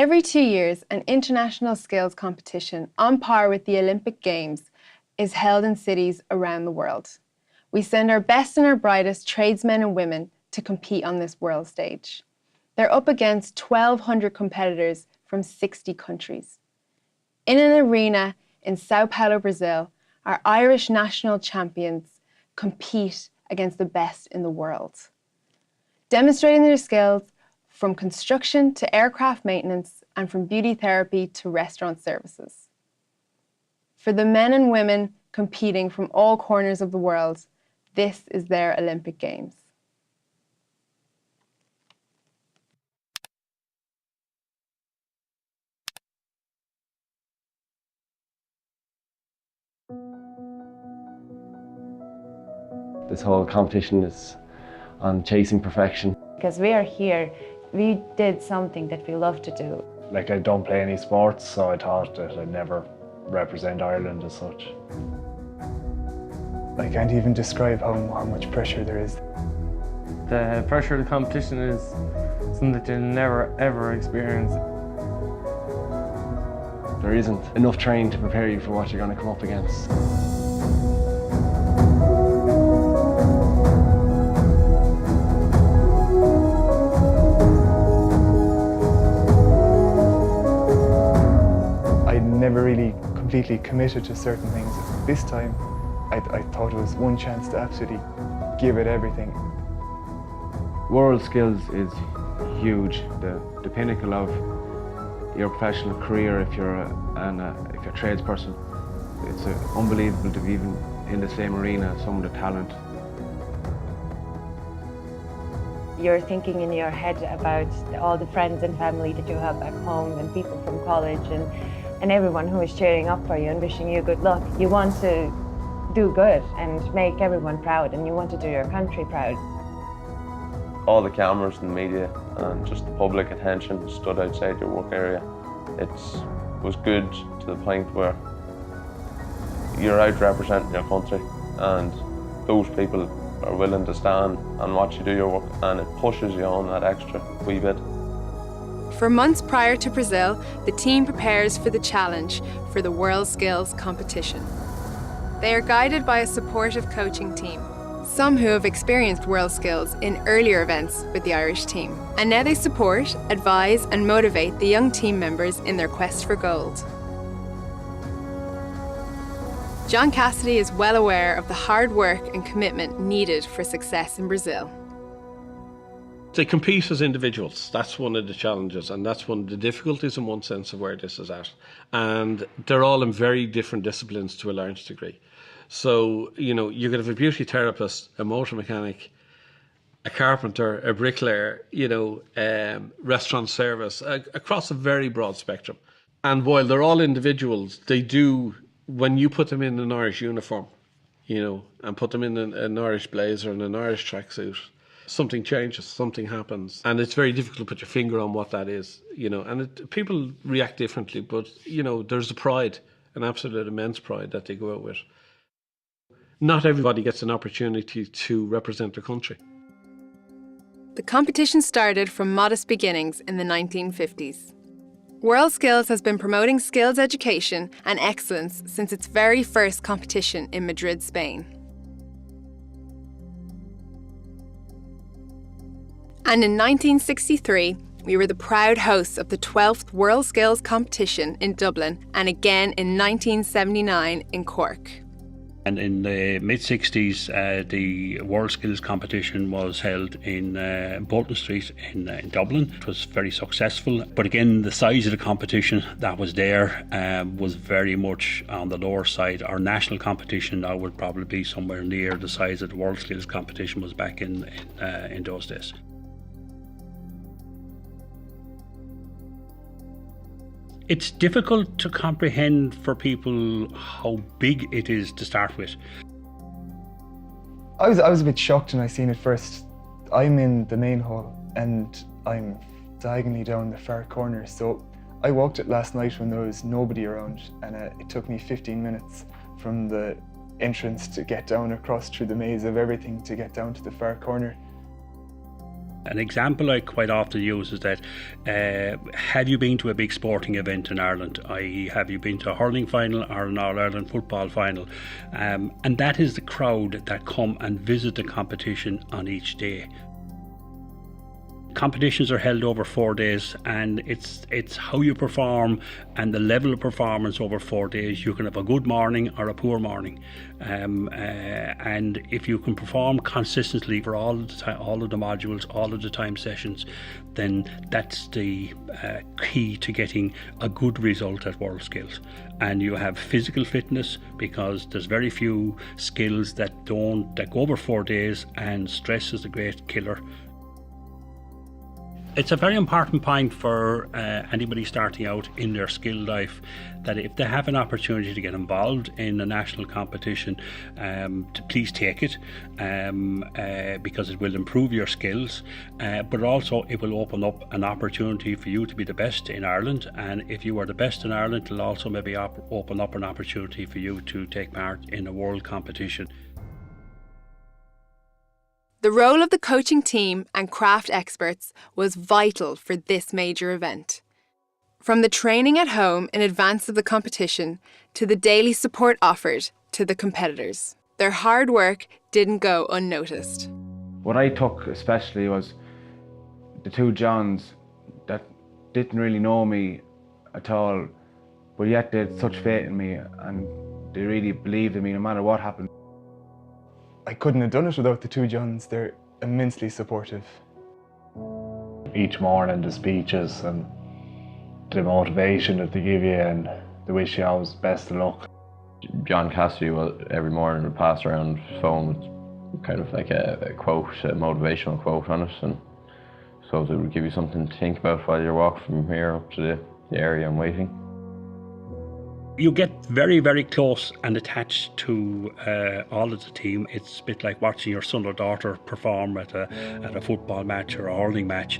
Every 2 years, an international skills competition on par with the Olympic Games is held in cities around the world. We send our best and our brightest tradesmen and women to compete on this world stage. They're up against 1,200 competitors from 60 countries. In an arena in Sao Paulo, Brazil, our Irish national champions compete against the best in the world, demonstrating their skills from construction to aircraft maintenance and from beauty therapy to restaurant services. For the men and women competing from all corners of the world, this is their Olympic Games. This whole competition is on chasing perfection. Because we are here, we did something that we love to do. Like, I don't play any sports, so I thought that I'd never represent Ireland as such. I can't even describe how much pressure there is. The pressure of the competition is something that you'll never ever experience. There isn't enough training to prepare you for what you're going to come up against. I never really completely committed to certain things. This time, I thought it was one chance to absolutely give it everything. World skills is huge, the pinnacle of your professional career if you're a tradesperson. It's unbelievable to be even in the same arena as someone with talent. You're thinking in your head about all the friends and family that you have back home and people from college and everyone who is cheering up for you and wishing you good luck. You want to do good and make everyone proud, and you want to do your country proud. All the cameras and the media and just the public attention stood outside your work area. It was good to the point where you're out representing your country, and those people are willing to stand and watch you do your work, and it pushes you on that extra wee bit. For months prior to Brazil, the team prepares for the challenge for the World Skills competition. They are guided by a supportive coaching team, some who have experienced World Skills in earlier events with the Irish team. And now they support, advise and motivate the young team members in their quest for gold. John Cassidy is well aware of the hard work and commitment needed for success in Brazil. They compete as individuals. That's one of the challenges, and that's one of the difficulties in one sense of where this is at. And they're all in very different disciplines to a large degree. So, you know, you could have a beauty therapist, a motor mechanic, a carpenter, a bricklayer, you know, restaurant service, across a very broad spectrum. And while they're all individuals, they do, when you put them in an Irish uniform, you know, and put them in an Irish blazer and an Irish tracksuit, something changes, something happens. And it's very difficult to put your finger on what that is, you know, and people react differently, but, you know, there's a pride, an absolute immense pride that they go out with. Not everybody gets an opportunity to represent their country. The competition started from modest beginnings in the 1950s. World Skills has been promoting skills education and excellence since its very first competition in Madrid, Spain. And in 1963, we were the proud hosts of the 12th World Skills competition in Dublin, and again in 1979 in Cork. And in the mid-60s, the World Skills competition was held in Bolton Street in Dublin. It was very successful. But again, the size of the competition that was there was very much on the lower side. Our national competition now would probably be somewhere near the size of the World Skills competition was back in those days. It's difficult to comprehend for people how big it is to start with. I was a bit shocked when I seen it first. I'm in the main hall and I'm diagonally down the far corner, so I walked it last night when there was nobody around, and it took me 15 minutes from the entrance to get down across through the maze of everything to get down to the far corner. An example I quite often use is that have you been to a big sporting event in Ireland, i.e. have you been to a hurling final or an All-Ireland football final, and that is the crowd that come and visit the competition on each day. Competitions are held over 4 days, and it's how you perform and the level of performance over 4 days. You can have a good morning or a poor morning, and if you can perform consistently for all of the modules, all of the time sessions, then that's the key to getting a good result at World Skills. And you have physical fitness, because there's very few skills that go over 4 days, and stress is a great killer. It's a very important point for anybody starting out in their skill life, that if they have an opportunity to get involved in a national competition, to please take it, because it will improve your skills, but also it will open up an opportunity for you to be the best in Ireland. And if you are the best in Ireland, it'll also maybe open up an opportunity for you to take part in a world competition. The role of the coaching team and craft experts was vital for this major event. From the training at home in advance of the competition to the daily support offered to the competitors, their hard work didn't go unnoticed. What I took especially was the two Johns that didn't really know me at all, but yet they had such faith in me, and they really believed in me no matter what happened. I couldn't have done it without the two Johns. They're immensely supportive. Each morning the speeches and the motivation that they give you, and they wish you always best of luck. John Cassidy every morning would pass around his phone with kind of like a quote, a motivational quote on it, and so it would give you something to think about while you're walking from here up to the area and waiting. You get very, very close and attached to all of the team. It's a bit like watching your son or daughter perform at a football match or a hurling match.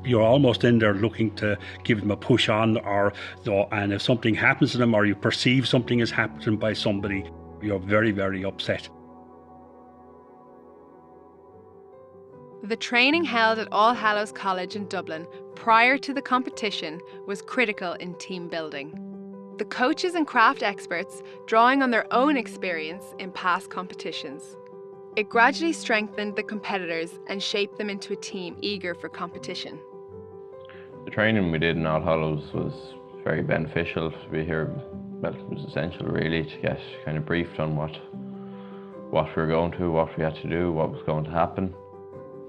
You're almost in there looking to give them a push on, and if something happens to them or you perceive something is happening by somebody, you're very, very upset. The training held at All Hallows College in Dublin prior to the competition was critical in team building. The coaches and craft experts drawing on their own experience in past competitions. It gradually strengthened the competitors and shaped them into a team eager for competition. The training we did in All Hallows was very beneficial to be here. Well, it was essential really to get kind of briefed on what we were going to, what we had to do, what was going to happen.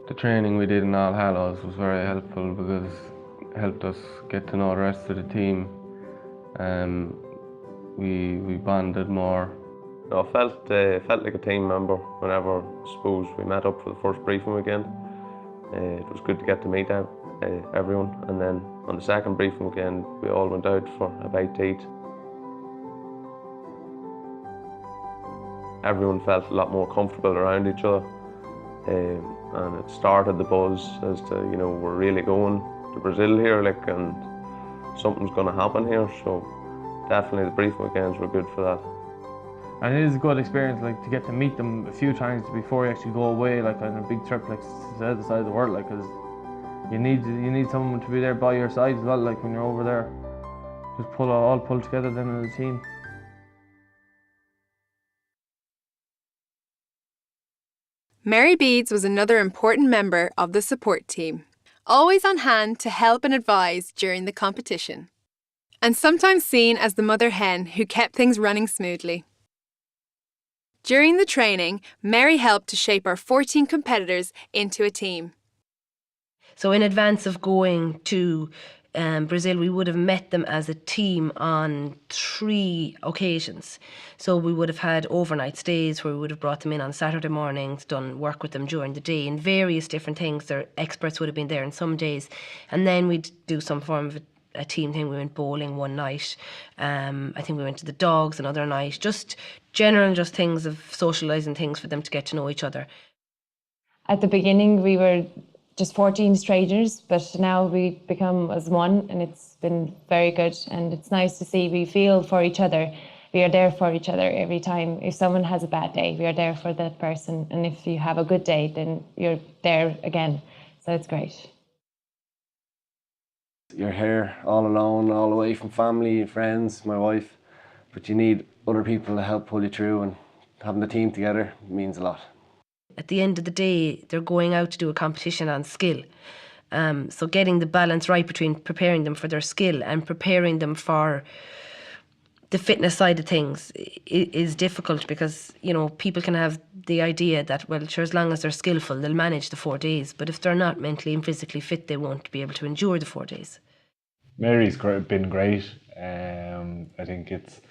The training we did in All Hallows was very helpful because it helped us get to know the rest of the team. We bonded more. No, I felt like a team member whenever, I suppose, we met up for the first briefing weekend. It was good to get to meet everyone, and then on the second briefing weekend we all went out for a bite to eat. Everyone felt a lot more comfortable around each other. And it started the buzz as to, we're really going to Brazil here, and something's going to happen here. So definitely the briefing weekends were good for that. And it is a good experience, to get to meet them a few times before you actually go away, on a big trip, to the other side of the world, because you need someone to be there by your side as well, when you're over there. Just all pull together then as a team. Mary Beads was another important member of the support team, always on hand to help and advise during the competition, and sometimes seen as the mother hen who kept things running smoothly. During the training, Mary helped to shape our 14 competitors into a team. So in advance of going to Brazil, we would have met them as a team on 3 occasions. So we would have had overnight stays where we would have brought them in on Saturday mornings, done work with them during the day in various different things. Their experts would have been there in some days. And then we'd do some form of a team thing. We went bowling one night. I think we went to the dogs another night. Just things of socialising, things for them to get to know each other. At the beginning, we were just 14 strangers, but now we become as one, and it's been very good, and it's nice to see we feel for each other, We are there for each other every time. If someone has a bad day, we are there for that person. And if you have a good day, then you're there again. So it's great. You're here all alone, all away from family and friends, my wife, but you need other people to help pull you through, and having the team together means a lot. At the end of the day, they're going out to do a competition on skill. So getting the balance right between preparing them for their skill and preparing them for the fitness side of things is difficult, because, you know, people can have the idea that, well, sure, as long as they're skillful, they'll manage the 4 days. But if they're not mentally and physically fit, they won't be able to endure the 4 days. Mary's been great. I think it's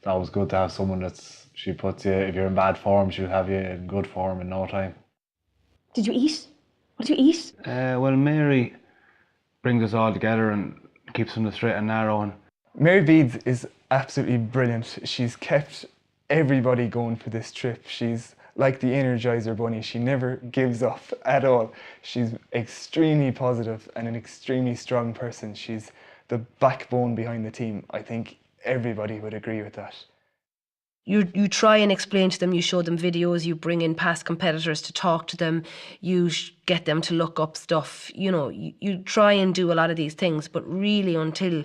always good to have someone she puts you, if you're in bad form, she'll have you in good form in no time. Did you eat? What did you eat? Well, Mary brings us all together and keeps them straight and narrow. And Mary Beads is absolutely brilliant. She's kept everybody going for this trip. She's like the Energizer Bunny. She never gives up at all. She's extremely positive and an extremely strong person. She's the backbone behind the team. I think everybody would agree with that. You try and explain to them, you show them videos, you bring in past competitors to talk to them, you get them to look up stuff, you know, you try and do a lot of these things, but really until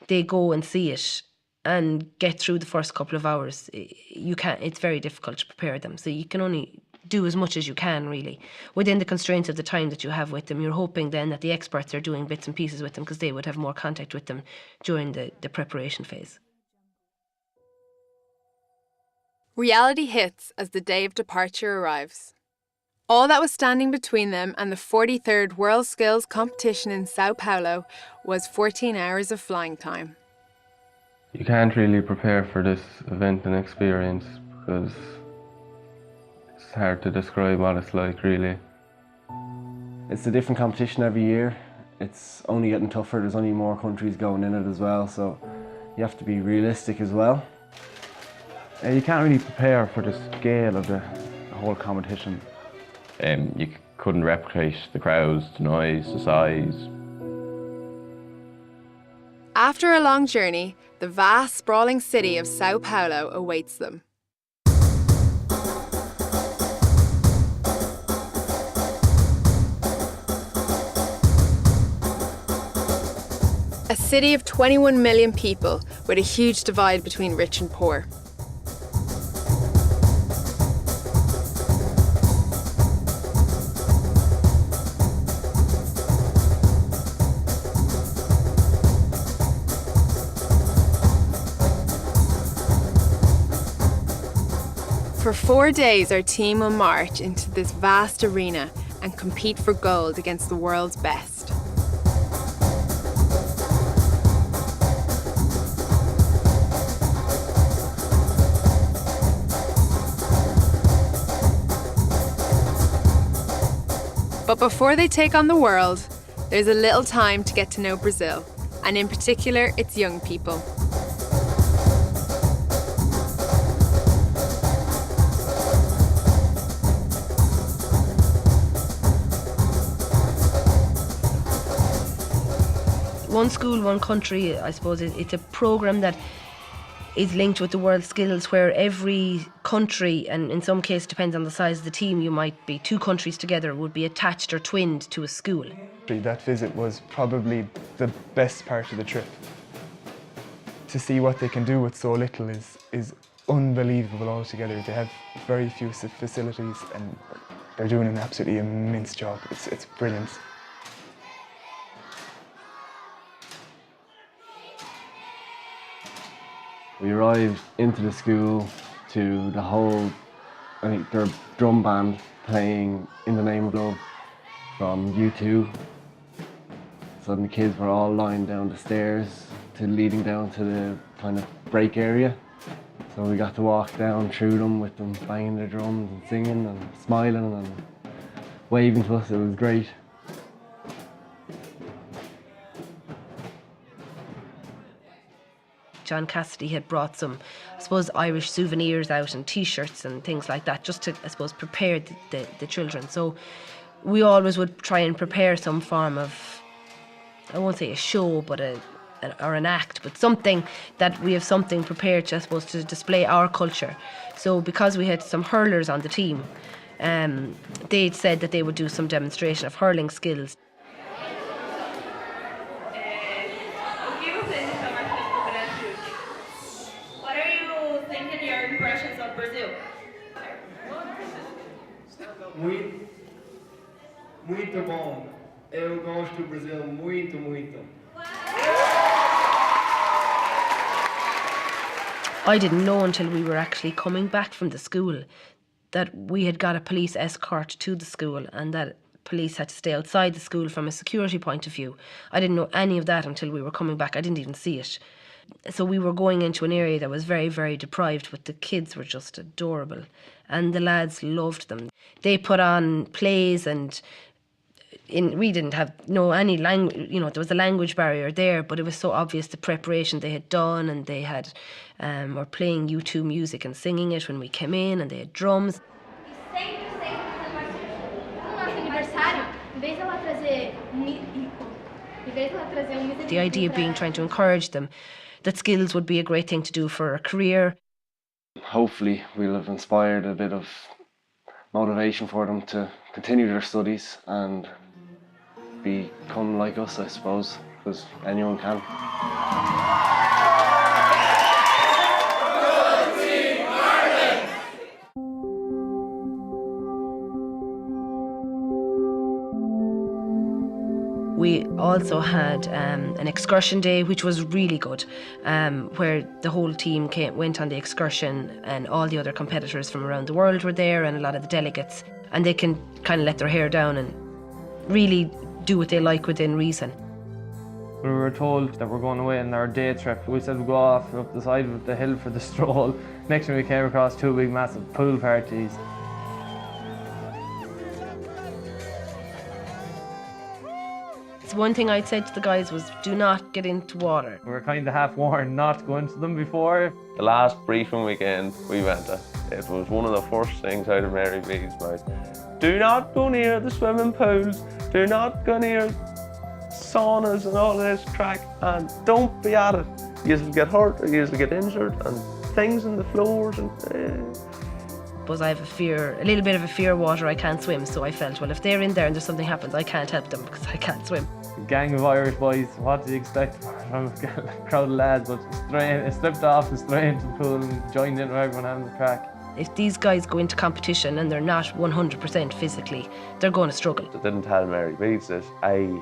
they go and see it and get through the first couple of hours, it's very difficult to prepare them. So you can only do as much as you can, really, within the constraints of the time that you have with them. You're hoping then that the experts are doing bits and pieces with them, because they would have more contact with them during the preparation phase. Reality hits as the day of departure arrives. All that was standing between them and the 43rd World Skills Competition in Sao Paulo was 14 hours of flying time. You can't really prepare for this event and experience, because it's hard to describe what it's like, really. it's a different competition every year. It's only getting tougher. There's only more countries going in it as well, so you have to be realistic as well. You can't really prepare for the scale of the whole competition. You couldn't replicate the crowds, the noise, the size. After a long journey, the vast, sprawling city of Sao Paulo awaits them. A city of 21 million people with a huge divide between rich and poor. For 4 days, our team will march into this vast arena and compete for gold against the world's best. But before they take on the world, there's a little time to get to know Brazil, and in particular, its young people. One school, one country, I suppose it's a programme that is linked with the World Skills, where every country, and in some cases depends on the size of the team, you might be 2 countries together, would be attached or twinned to a school. That visit was probably the best part of the trip. To see what they can do with so little is unbelievable altogether. They have very few facilities and they're doing an absolutely immense job. It's brilliant. We arrived into the school to the whole, I think, their drum band playing In the Name of Love from U2. So the kids were all lying down the stairs leading down to the kind of break area. So we got to walk down through them with them banging their drums and singing and smiling and waving to us. It was great. John Cassidy had brought some, I suppose, Irish souvenirs out and T-shirts and things like that, just to, I suppose, prepare the children. So we always would try and prepare some form of, I won't say a show, but or an act, but something that we have something prepared to, I suppose, to display our culture. So because we had some hurlers on the team, they said that they would do some demonstration of hurling skills. What are you thinking your impressions of Brazil? Muito bom. Eu gosto do Brasil muito, muito. I didn't know until we were actually coming back from the school that we had got a police escort to the school and that police had to stay outside the school from a security point of view. I didn't know any of that until we were coming back. I didn't even see it. So we were going into an area that was very, very deprived, but the kids were just adorable and the lads loved them. They put on plays and we didn't have any language, there was a language barrier there, but it was so obvious the preparation they had done, and they had were playing U2 music and singing it when we came in, and they had drums. The idea being trying to encourage them that skills would be a great thing to do for a career. Hopefully we'll have inspired a bit of motivation for them to continue their studies and become like us, I suppose, because anyone can. We also had an excursion day, which was really good, where the whole team went on the excursion, and all the other competitors from around the world were there, and a lot of the delegates, and they can kind of let their hair down and really do what they like within reason. We were told that we're going away on our day trip. We said we'd go off up the side of the hill for the stroll. Next thing we came across 2 big massive pool parties. One thing I'd said to the guys was, do not get into water. We were kind of half warned not to go into them before. The last briefing weekend we went to, it was one of the first things out of Mary B's mouth. Do not go near the swimming pools, do not go near saunas and all this crack, and don't be at it. You'll get hurt or you'll get injured, and things in the floors and I have a little bit of a fear of water. I can't swim, so I felt, well, if they're in there and there's something happens, I can't help them because I can't swim. A gang of Irish boys, what do you expect from a crowd of lads? But slipped off and straight into the pool and joined in with everyone having the crack. If these guys go into competition and they're not 100% physically, they're going to struggle. I didn't tell Mary Beats that I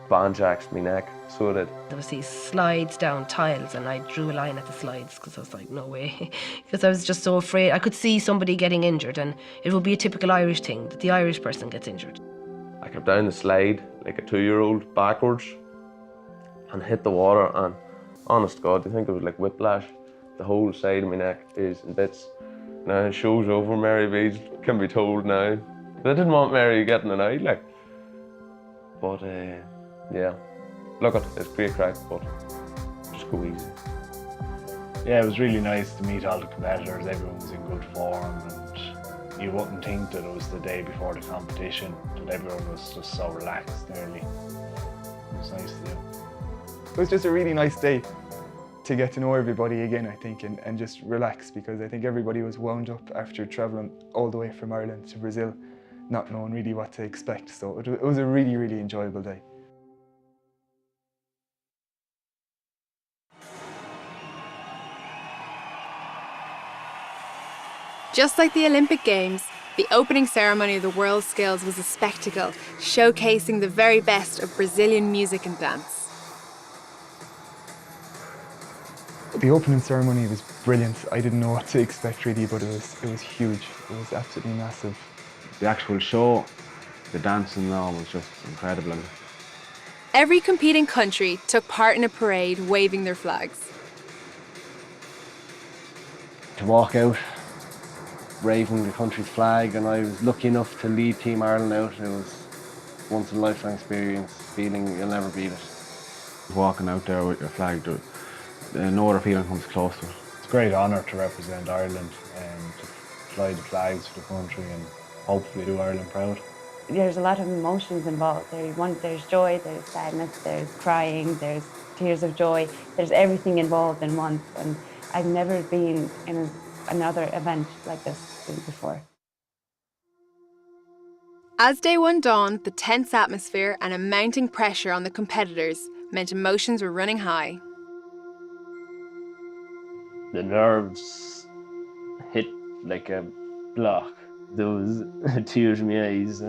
banjaxed my neck, so that there was these slides down tiles, and I drew a line at the slides because I was like, no way, because I was just so afraid. I could see somebody getting injured, and it would be a typical Irish thing that the Irish person gets injured. I kept down the slide like a 2-year-old backwards and hit the water, and honest to God, I think it was like whiplash. The whole side of my neck is in bits. Now show's over, Mary Beads can be told now. I didn't want Mary getting an eye, like. But yeah, look, it's great crack, but just go easy. Yeah, it was really nice to meet all the competitors. Everyone was in good form, and you wouldn't think that it was the day before the competition, that everyone was just so relaxed early. It was nice to do. It was just a really nice day to get to know everybody again, I think, and just relax, because I think everybody was wound up after travelling all the way from Ireland to Brazil, not knowing really what to expect. So it was a really, really enjoyable day. Just like the Olympic Games, the opening ceremony of the World Skills was a spectacle, showcasing the very best of Brazilian music and dance. The opening ceremony was brilliant. I didn't know what to expect really, but it was huge. It was absolutely massive. The actual show, the dancing and all was just incredible. Every competing country took part in a parade waving their flags. To walk out waving the country's flag, and I was lucky enough to lead Team Ireland out. It was once in a lifetime experience, feeling you'll never beat it. Walking out there with your flag, no other feeling comes close to it. It's a great honour to represent Ireland and to fly the flags for the country and hopefully do Ireland proud. There's a lot of emotions involved. There's joy, there's sadness, there's crying, there's tears of joy. There's everything involved in one, and I've never been in another event like this before. As day one dawned, the tense atmosphere and a mounting pressure on the competitors meant emotions were running high. The nerves hit like a block. There was tears in my eyes.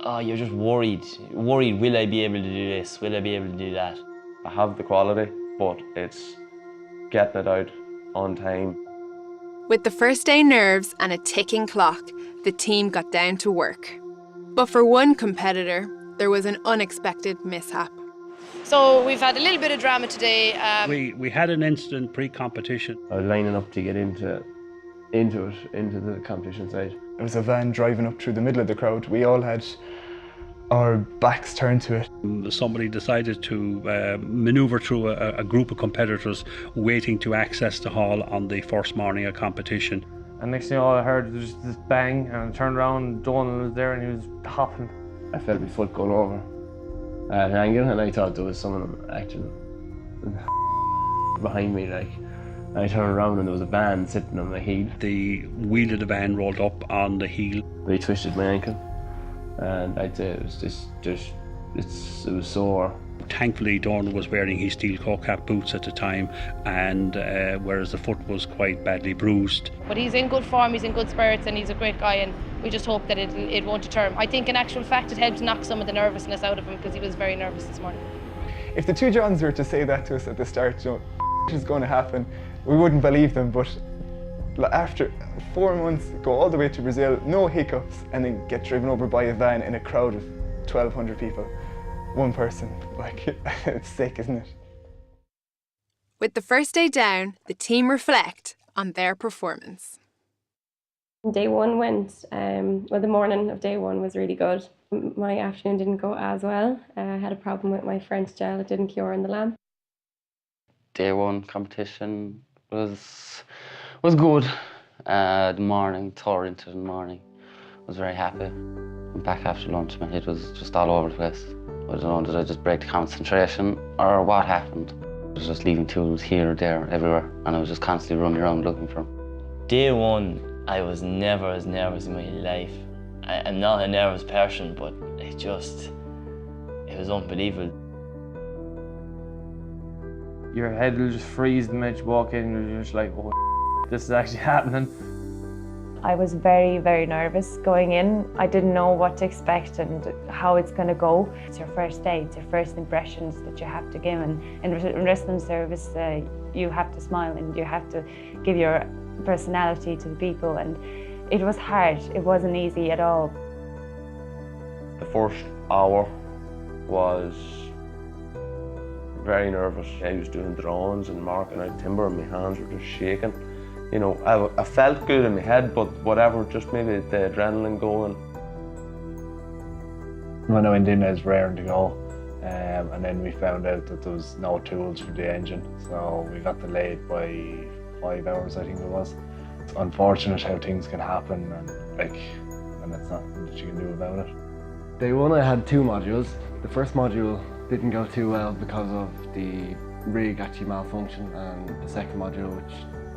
Oh, you're just worried. Worried, will I be able to do this? Will I be able to do that? I have the quality, but it's getting it out on time. With the first day nerves and a ticking clock, the team got down to work. But for one competitor, there was an unexpected mishap. So we've had a little bit of drama today. We had an incident pre-competition. I was lining up to get into the competition side. There was a van driving up through the middle of the crowd. We all had our backs turned to it. Somebody decided to manoeuvre through a group of competitors waiting to access the hall on the first morning of competition. And next thing I heard was just this bang, and I turned around and Donald was there and he was hopping. I felt my foot going over at an angle, and I thought there was someone actually behind me. Like, I turned around and there was a van sitting on my heel. The wheel of the van rolled up on the heel. I twisted my ankle, and I'd say it was sore. Thankfully, Donald was wearing his steel toe-cap boots at the time, and whereas the foot was quite badly bruised. But he's in good form, he's in good spirits, and he's a great guy, and we just hope that it won't deter him. I think in actual fact it helped knock some of the nervousness out of him, because he was very nervous this morning. If the two Johns were to say that to us at the start, you know, is going to happen, we wouldn't believe them, but after 4 months, go all the way to Brazil, no hiccups, and then get driven over by a van in a crowd of 1,200 people. One person, like, it's sick, isn't it? With the first day down, the team reflect on their performance. Day one went, well, the morning of day one was really good. My afternoon didn't go as well. I had a problem with my French gel, it didn't cure in the lamp. Day one competition was good. The morning, tore into the morning. I was very happy. Back after lunch, my head was just all over the place. I don't know, did I just break the concentration or what happened? I was just leaving tools here, there, everywhere, and I was just constantly running around looking for them. Day one, I was never as nervous in my life. I'm not a nervous person, but it was unbelievable. Your head will just freeze the minute you walk in, and you're just like, oh, this is actually happening. I was very, very nervous going in. I didn't know what to expect and how it's going to go. It's your first day, it's your first impressions that you have to give, and in wrestling service you have to smile and you have to give your personality to the people, and it was hard. It wasn't easy at all. The first hour was very nervous. I was doing drawings and marking out timber and my hands were just shaking. You know, I felt good in my head, but whatever, just maybe the adrenaline going. When I went in, I was raring to go, and then we found out that there was no tools for the engine, so we got delayed by 5 hours, I think it was. It's unfortunate how things can happen, and it's nothing that you can do about it. Day one, I had 2 modules. The first module didn't go too well because of the rig actually malfunctioned, and the second module, which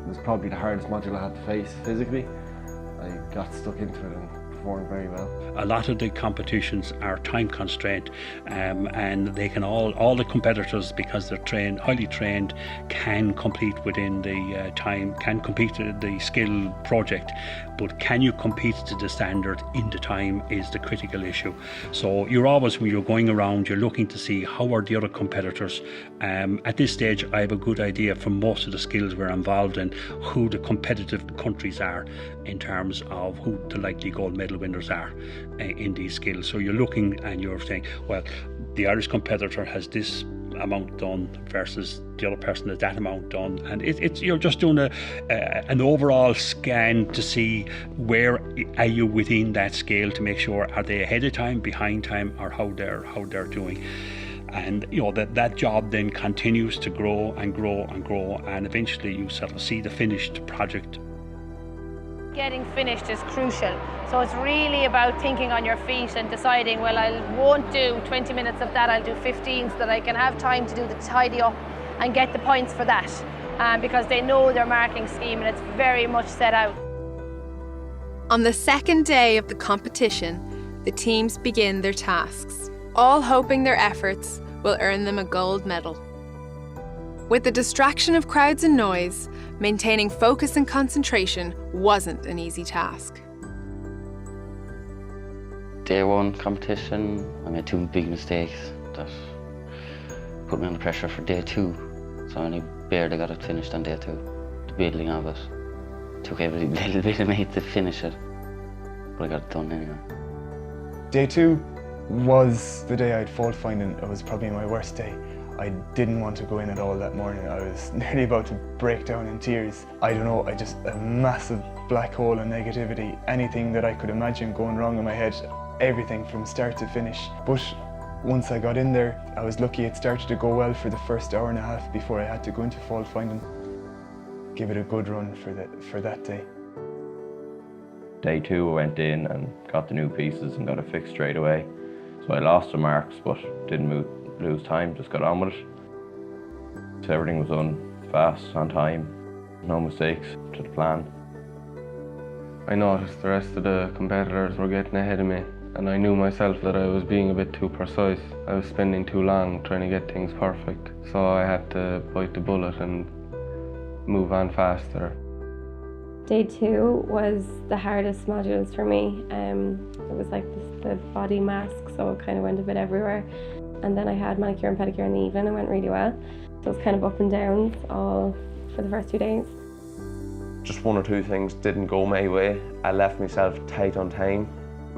was probably the hardest module I had to face physically, I got stuck into it and performed very well. A lot of the competitions are time constrained, and they can all the competitors, because they're highly trained, can complete within the time, can complete the skill project. But can you compete to the standard in the time is the critical issue. So you're always, when you're going around, you're looking to see how are the other competitors. At this stage, I have a good idea from most of the skills we're involved in who the competitive countries are in terms of who the likely gold medal winners are in these skills. So you're looking and you're saying, well, the Irish competitor has this amount done versus the other person has that amount done, and you're just doing an overall scan to see where are you within that scale, to make sure are they ahead of time, behind time, or how they're doing. And you know that job then continues to grow and grow and grow, and eventually you sort of see the finished project. getting finished is crucial. So it's really about thinking on your feet and deciding, well, I won't do 20 minutes of that, I'll do 15 so that I can have time to do the tidy up and get the points for that. Because they know their marking scheme and it's very much set out. On the second day of the competition, the teams begin their tasks, all hoping their efforts will earn them a gold medal. With the distraction of crowds and noise, maintaining focus and concentration wasn't an easy task. Day one competition, I made 2 big mistakes that put me under pressure for day 2. So I only barely got it finished on day 2. The building of it took every little bit of me to finish it, but I got it done anyway. Day 2 was the day I'd fault finding. It was probably my worst day. I didn't want to go in at all that morning. I was nearly about to break down in tears. I don't know, a massive black hole of negativity. Anything that I could imagine going wrong in my head, everything from start to finish. But once I got in there, I was lucky it started to go well for the first hour and a half before I had to go into fault finding. Give it a good run for that day. Day 2 I went in and got the new pieces and got it fixed straight away. So I lost the marks but didn't lose time, just got on with it. So everything was done fast, on time, no mistakes to the plan. I noticed the rest of the competitors were getting ahead of me, and I knew myself that I was being a bit too precise. I was spending too long trying to get things perfect, so I had to bite the bullet and move on faster. Day 2 was the hardest modules for me. It was like the body mask, so it kind of went a bit everywhere. And then I had manicure and pedicure in the evening, it went really well. So it was kind of up and downs all for the first 2 days. Just 1 or 2 things didn't go my way. I left myself tight on time.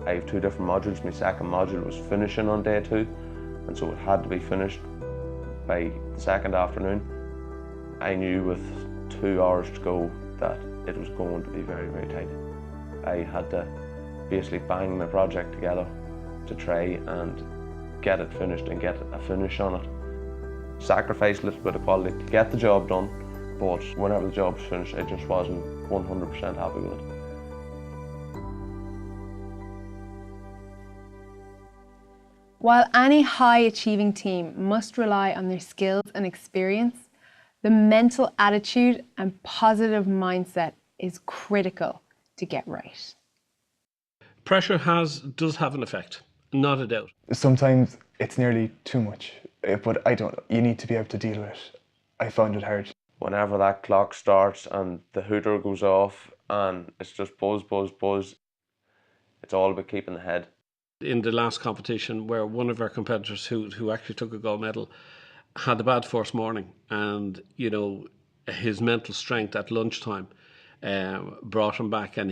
I have 2 different modules. My second module was finishing on day 2, and so it had to be finished by the second afternoon. I knew with 2 hours to go that it was going to be very, very tight. I had to basically bang my project together to try and get it finished and get a finish on it. Sacrifice a little bit of quality to get the job done, but whenever the job was finished, I just wasn't 100% happy with it. While any high-achieving team must rely on their skills and experience, the mental attitude and positive mindset is critical to get right. Pressure does have an effect, not a doubt. Sometimes it's nearly too much, but I don't know. You need to be able to deal with it. I found it hard. Whenever that clock starts and the hooter goes off and it's just buzz, buzz, buzz, it's all about keeping the head. In the last competition, where one of our competitors who actually took a gold medal had a bad first morning, and his mental strength at lunchtime brought him back, and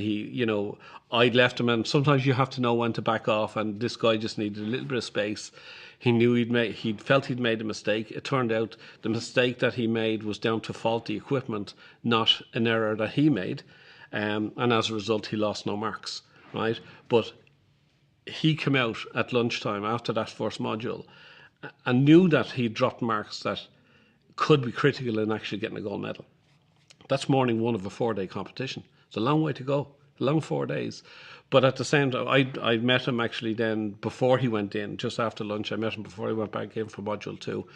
I'd left him, and sometimes you have to know when to back off, and this guy just needed a little bit of space. He knew he felt he'd made a mistake. It turned out the mistake that he made was down to faulty equipment, not an error that he made, and as a result he lost no marks, right? But he came out at lunchtime after that first module and knew that he'd dropped marks that could be critical in actually getting a gold medal. That's morning 1 of a 4-day competition. It's a long way to go, a long 4 days. But at the same time, I met him actually then before he went in, just after lunch. I met him before he went back in for module 2.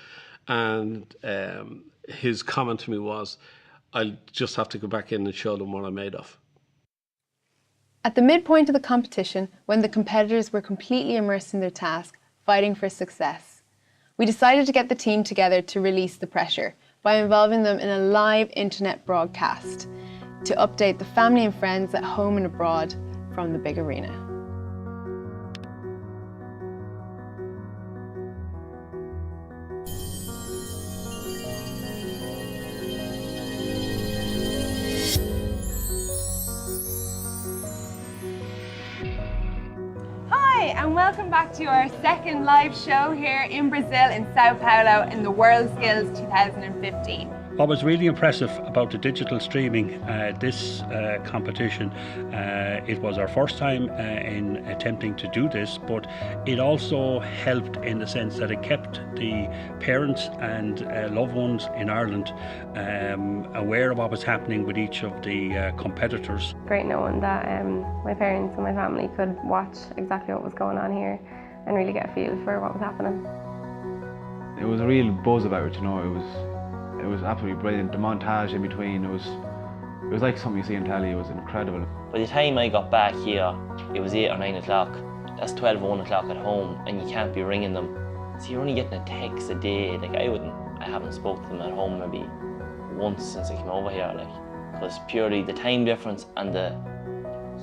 And his comment to me was, I'll just have to go back in and show them what I'm made of. At the midpoint of the competition, when the competitors were completely immersed in their task, fighting for success, we decided to get the team together to release the pressure by involving them in a live internet broadcast to update the family and friends at home and abroad from the big arena. And welcome back to our second live show here in Brazil, in Sao Paulo, in the World Skills 2015. What was really impressive about the digital streaming this competition, it was our first time in attempting to do this, but it also helped in the sense that it kept the parents and loved ones in Ireland aware of what was happening with each of the competitors. Great knowing that my parents and my family could watch exactly what was going on here and really get a feel for what was happening. It was a real buzz about it, you know. It was absolutely brilliant. The montage in between, it was like something you see on telly. It was incredible. By the time I got back here, it was 8 or 9 o'clock. That's 12 or 1 o'clock at home, and you can't be ringing them. So you're only getting a text a day. Like I haven't spoken to them at home maybe once since I came over here. Like, because purely the time difference and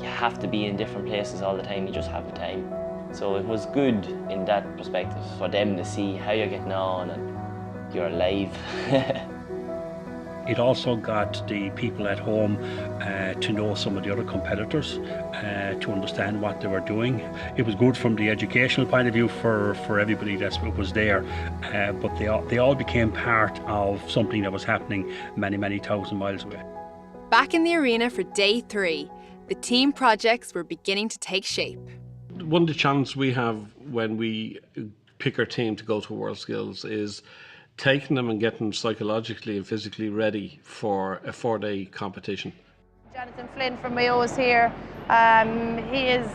you have to be in different places all the time. You just have the time. So it was good in that perspective for them to see how you're getting on and you're alive. It also got the people at home to know some of the other competitors, to understand what they were doing. It was good from the educational point of view for everybody that was there, but they all became part of something that was happening many, many thousand miles away. Back in the arena for day 3, the team projects were beginning to take shape. One of the challenges we have when we pick our team to go to World Skills is taking them and getting them psychologically and physically ready for a 4-day competition. Jonathan Flynn from Mayo is here. He has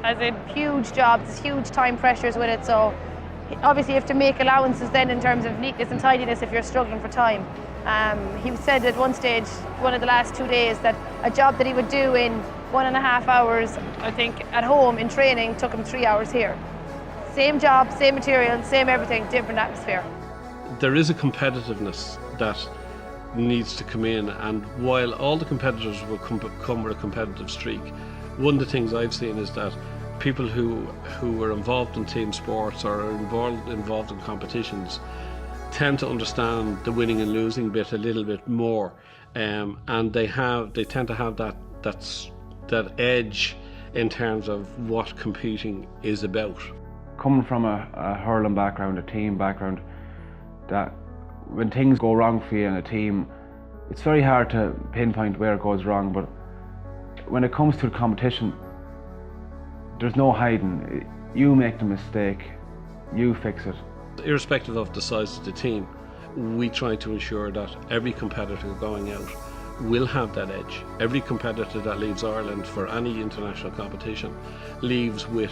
a huge job, there's huge time pressures with it, so obviously you have to make allowances then in terms of neatness and tidiness if you're struggling for time. He said at one stage, one of the last 2 days, that a job that he would do in 1.5 hours, I think, at home in training took him 3 hours here. Same job, same material, same everything, different atmosphere. There is a competitiveness that needs to come in, and while all the competitors will come with a competitive streak, one of the things I've seen is that people who are involved in team sports or are involved in competitions tend to understand the winning and losing bit a little bit more, and they tend to have that edge in terms of what competing is about. Coming from a hurling background, a team background, that when things go wrong for you in a team, it's very hard to pinpoint where it goes wrong, but when it comes to the competition, there's no hiding. You make the mistake, you fix it. Irrespective of the size of the team, we try to ensure that every competitor going out will have that edge. Every competitor that leaves Ireland for any international competition leaves with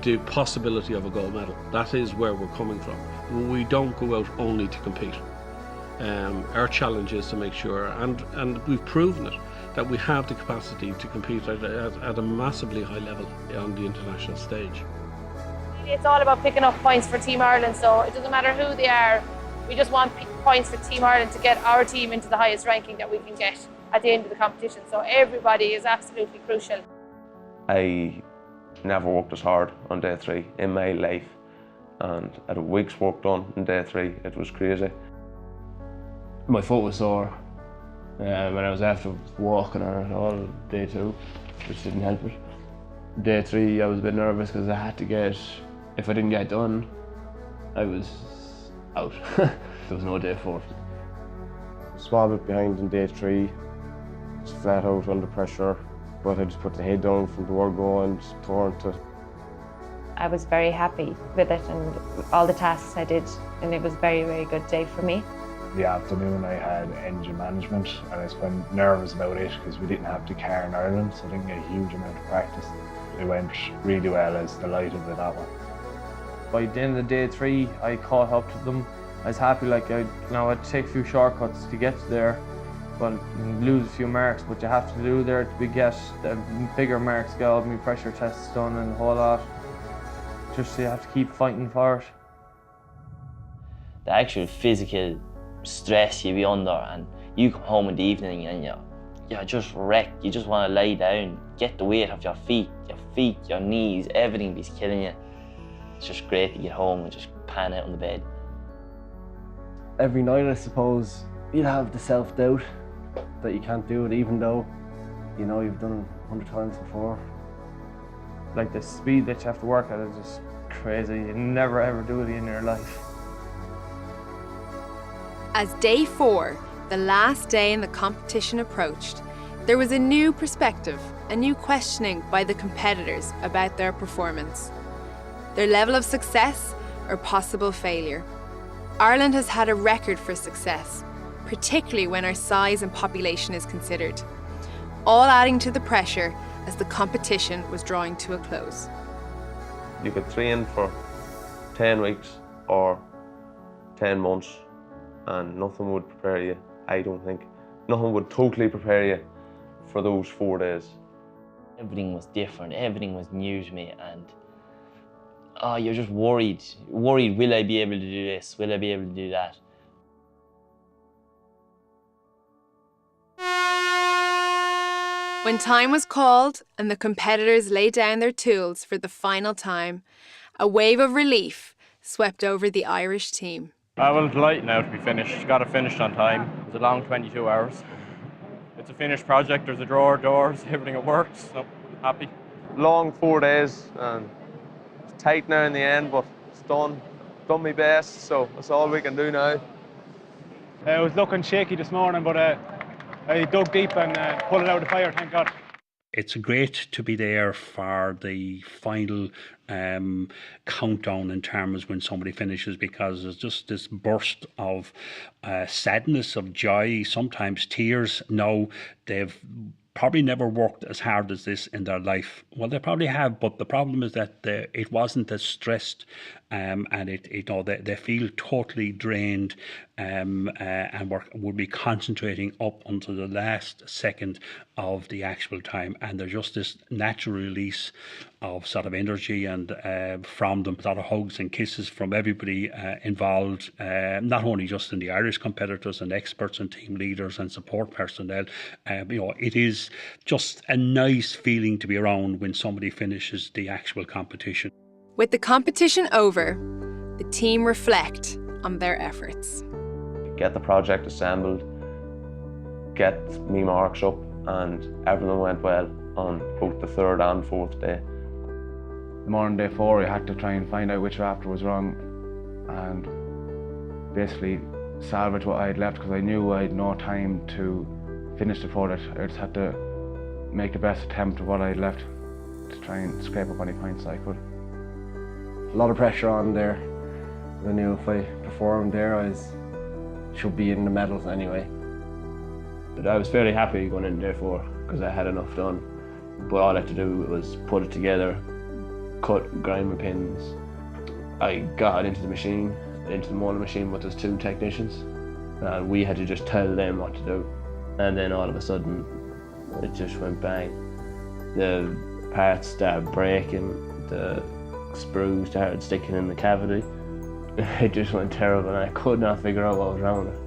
the possibility of a gold medal. That is where we're coming from. We don't go out only to compete. Our challenge is to make sure, and we've proven it, that we have the capacity to compete at a massively high level on the international stage. It's all about picking up points for Team Ireland, so it doesn't matter who they are. We just want points for Team Ireland to get our team into the highest ranking that we can get at the end of the competition. So everybody is absolutely crucial. I never worked as hard on day 3 in my life, and at a week's work done on day 3, it was crazy. My foot was sore when I was after walking on it all day 2, which didn't help it. Day 3 I was a bit nervous because I had to get, if I didn't get it done, I was out. There was no day 4. A small bit behind in day 3, just flat out under pressure, but I just put the head down from the word go and tore into it. I was very happy with it and all the tasks I did, and it was a very, very good day for me. The afternoon I had engine management, and I was quite nervous about it because we didn't have the car in Ireland, so I didn't get a huge amount of practice. It went really well. I was delighted with that one. By the end of day 3, I caught up to them. I was happy, like I'd take a few shortcuts to get there, but lose a few marks, but you have to do there to get the bigger marks, get all my pressure tests done and a whole lot. Just you have to keep fighting for it. The actual physical stress you be under, and you come home in the evening and you're just wrecked. You just want to lie down, get the weight off your feet, your knees, everything be killing you. It's just great to get home and just pan out on the bed. Every night, I suppose, you'll have the self-doubt that you can't do it, even though you know you've done it 100 times before. Like the speed that you have to work at is just crazy. You never ever do it in your life. As day 4, the last day in the competition approached, there was a new perspective, a new questioning by the competitors about their performance, their level of success or possible failure. Ireland has had a record for success, particularly when our size and population is considered, all adding to the pressure as the competition was drawing to a close. You could train for 10 weeks or 10 months and nothing would prepare you, I don't think. Nothing would totally prepare you for those 4 days. Everything was different, everything was new to me, and you're just worried, will I be able to do this, will I be able to do that? When time was called and the competitors laid down their tools for the final time, a wave of relief swept over the Irish team. Well, delighted now to be finished. Got it finished on time. It was a long 22 hours. It's a finished project. There's a drawer, doors, everything worked, so happy. Long 4 days and it's tight now in the end, but it's done my best, so that's all we can do now. It was looking shaky this morning, but I dug deep and pulled it out of the fire, thank God. It's great to be there for the final countdown in terms when somebody finishes, because there's just this burst of sadness, of joy, sometimes tears. Now, they've probably never worked as hard as this in their life. Well, they probably have, but the problem is that it wasn't as stressed, and they feel totally drained, and would be concentrating up until the last second of the actual time. And there's just this natural release of sort of energy and from them, a lot of hugs and kisses from everybody involved, not only just in the Irish competitors and experts and team leaders and support personnel. It is just a nice feeling to be around when somebody finishes the actual competition. With the competition over, the team reflect on their efforts. Get the project assembled, get me marks up, and everything went well on both the 3rd and 4th day. The morning day 4, I had to try and find out which rafter was wrong and basically salvage what I had left, because I knew I had no time to finish the product. I just had to make the best attempt of what I had left to try and scrape up any points I could. A lot of pressure on there. I knew if I performed there, I should be in the medals anyway. But I was fairly happy going in there because I had enough done. But all I had to do was put it together, cut, grind my pins. I got into the machine, into the molding machine, but there's 2 technicians, and we had to just tell them what to do. And then all of a sudden, it just went bang. The parts started breaking, the screws started sticking in the cavity. It just went terrible, and I could not figure out what was wrong with it.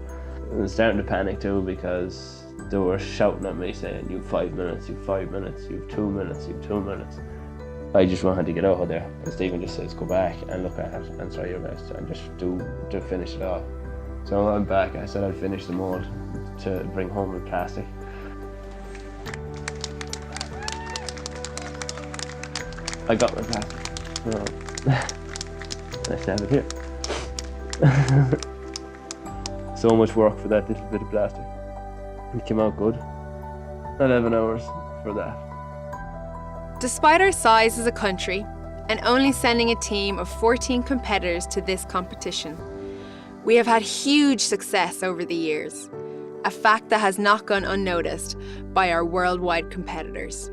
I was starting to panic too, because they were shouting at me saying, "You have 5 minutes, you have 5 minutes, you have 2 minutes, you have 2 minutes." I just wanted to get out of there. And Stephen just says, "Go back and look at it and try your best and just to finish it off." So I went back. I said I'd finish the mould to bring home the plastic. I got my plastic. I stand it here. So much work for that little bit of plastic. It came out good. 11 hours for that. Despite our size as a country and only sending a team of 14 competitors to this competition, we have had huge success over the years, a fact that has not gone unnoticed by our worldwide competitors.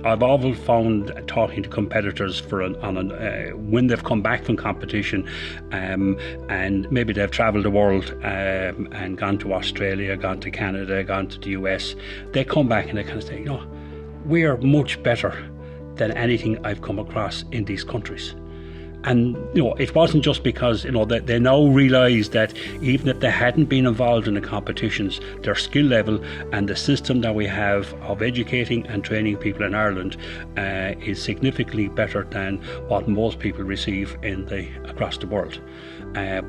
I've often found talking to competitors when they've come back from competition, and maybe they've travelled the world and gone to Australia, gone to Canada, gone to the US, they come back and they kind of say, we're much better than anything I've come across in these countries. And it wasn't just because they now realise that even if they hadn't been involved in the competitions, their skill level and the system that we have of educating and training people in Ireland is significantly better than what most people receive across the world.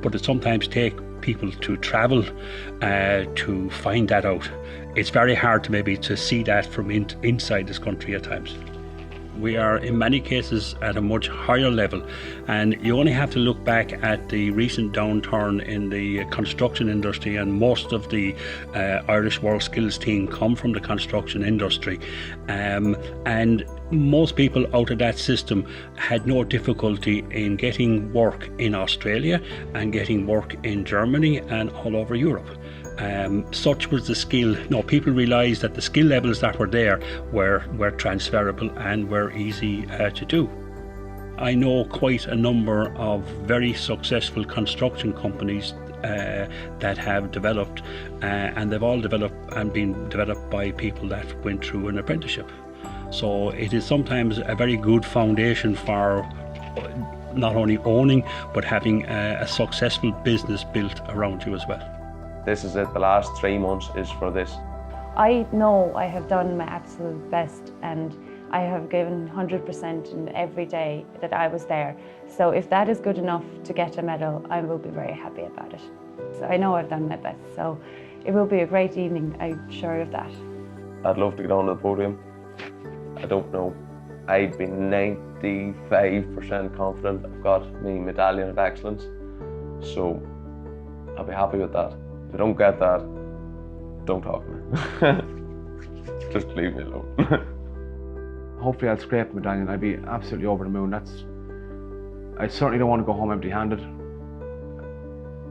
But it sometimes takes people to travel to find that out. It's very hard to see that from inside this country at times. We are in many cases at a much higher level, and you only have to look back at the recent downturn in the construction industry, and most of the Irish World Skills team come from the construction industry, and most people out of that system had no difficulty in getting work in Australia and getting work in Germany and all over Europe. Such was the skill. No, people realised that the skill levels that were there were transferable and were easy to do. I know quite a number of very successful construction companies that have developed, and they've all developed and been developed by people that went through an apprenticeship. So it is sometimes a very good foundation for not only owning but having a successful business built around you as well. This is it, the last 3 months is for this. I know I have done my absolute best, and I have given 100% in every day that I was there. So if that is good enough to get a medal, I will be very happy about it. So I know I've done my best, so it will be a great evening, I'm sure of that. I'd love to get onto the podium. I don't know. I'd be 95% confident I've got my medallion of excellence. So I'll be happy with that. If I don't get that, don't talk to me. Just leave me alone. Hopefully I'll scrape a medallion. I'd be absolutely over the moon. I certainly don't want to go home empty-handed.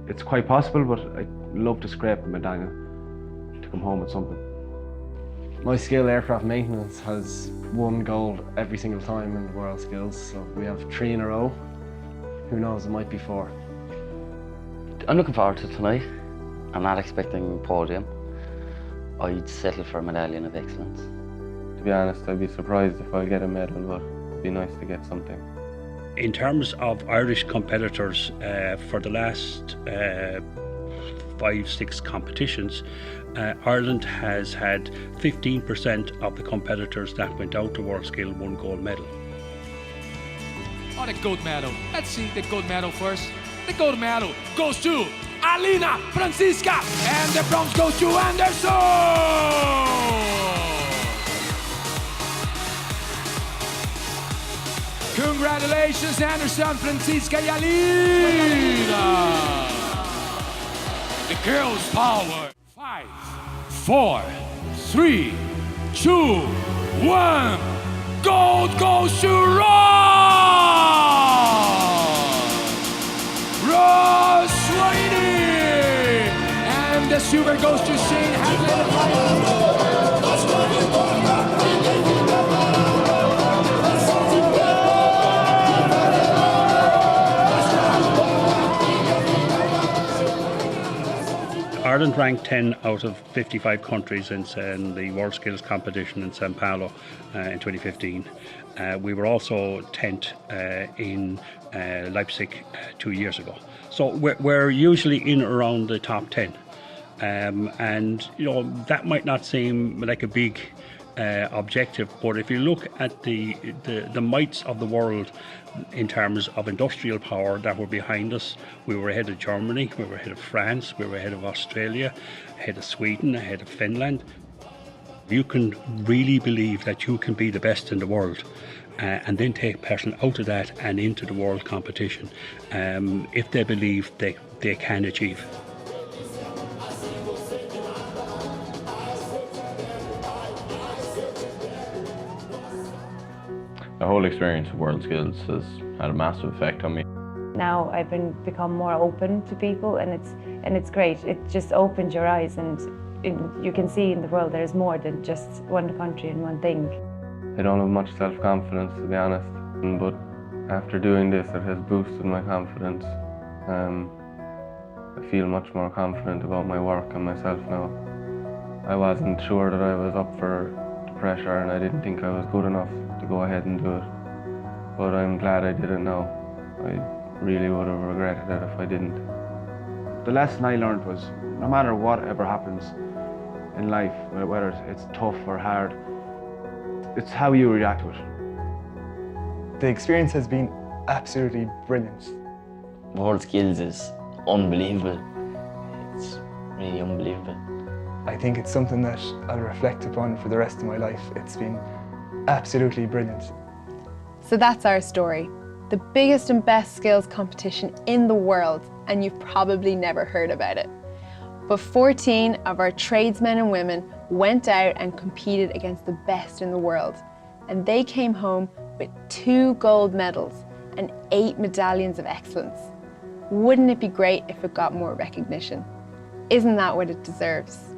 It's quite possible, but I'd love to scrape a medallion to come home with something. My skill, aircraft maintenance, has won gold every single time in the World Skills, so we have 3 in a row. Who knows, it might be 4. I'm looking forward to tonight. I'm not expecting a podium. I'd settle for a medallion of excellence. To be honest, I'd be surprised if I get a medal, but it'd be nice to get something. In terms of Irish competitors, for the last 5-6 competitions, Ireland has had 15% of the competitors that went out to World Skill won gold medal. Oh, the gold medal. Let's see the gold medal first. The gold medal goes to Alina Francisca, and the bronze goes to Anderson! Congratulations, Anderson, Francisca, y Alina! The girls' power. 5, 4, 3, 2, 1. Gold goes to Ross Sweeney! And the silver goes to Shane Hadley. Ireland ranked 10 out of 55 countries in the World Skills competition in Sao Paulo in 2015. We were also 10th in Leipzig 2 years ago. So we're usually in around the top 10. And you know, that might not seem like a big objective, but if you look at the mights of the world in terms of industrial power that were behind us, we were ahead of Germany, we were ahead of France, we were ahead of Australia, ahead of Sweden, ahead of Finland. You can really believe that you can be the best in the world and then take person out of that and into the world competition if they believe they can achieve. The whole experience of World Skills has had a massive effect on me. Now I've become more open to people, and it's great. It just opens your eyes, and you can see in the world there's more than just one country and one thing. I don't have much self-confidence, to be honest, but after doing this it has boosted my confidence. I feel much more confident about my work and myself now. I wasn't sure that I was up for the pressure, and I didn't think I was good enough to go ahead and do it. But I'm glad I did it now. I really would have regretted it if I didn't. The lesson I learned was, no matter whatever happens in life, whether it's tough or hard, it's how you react to it. The experience has been absolutely brilliant. World Skills is unbelievable. It's really unbelievable. I think it's something that I'll reflect upon for the rest of my life. It's been absolutely brilliant. So that's our story. The biggest and best skills competition in the world, and you've probably never heard about it. But 14 of our tradesmen and women went out and competed against the best in the world. And they came home with 2 gold medals and 8 medallions of excellence. Wouldn't it be great if it got more recognition? Isn't that what it deserves?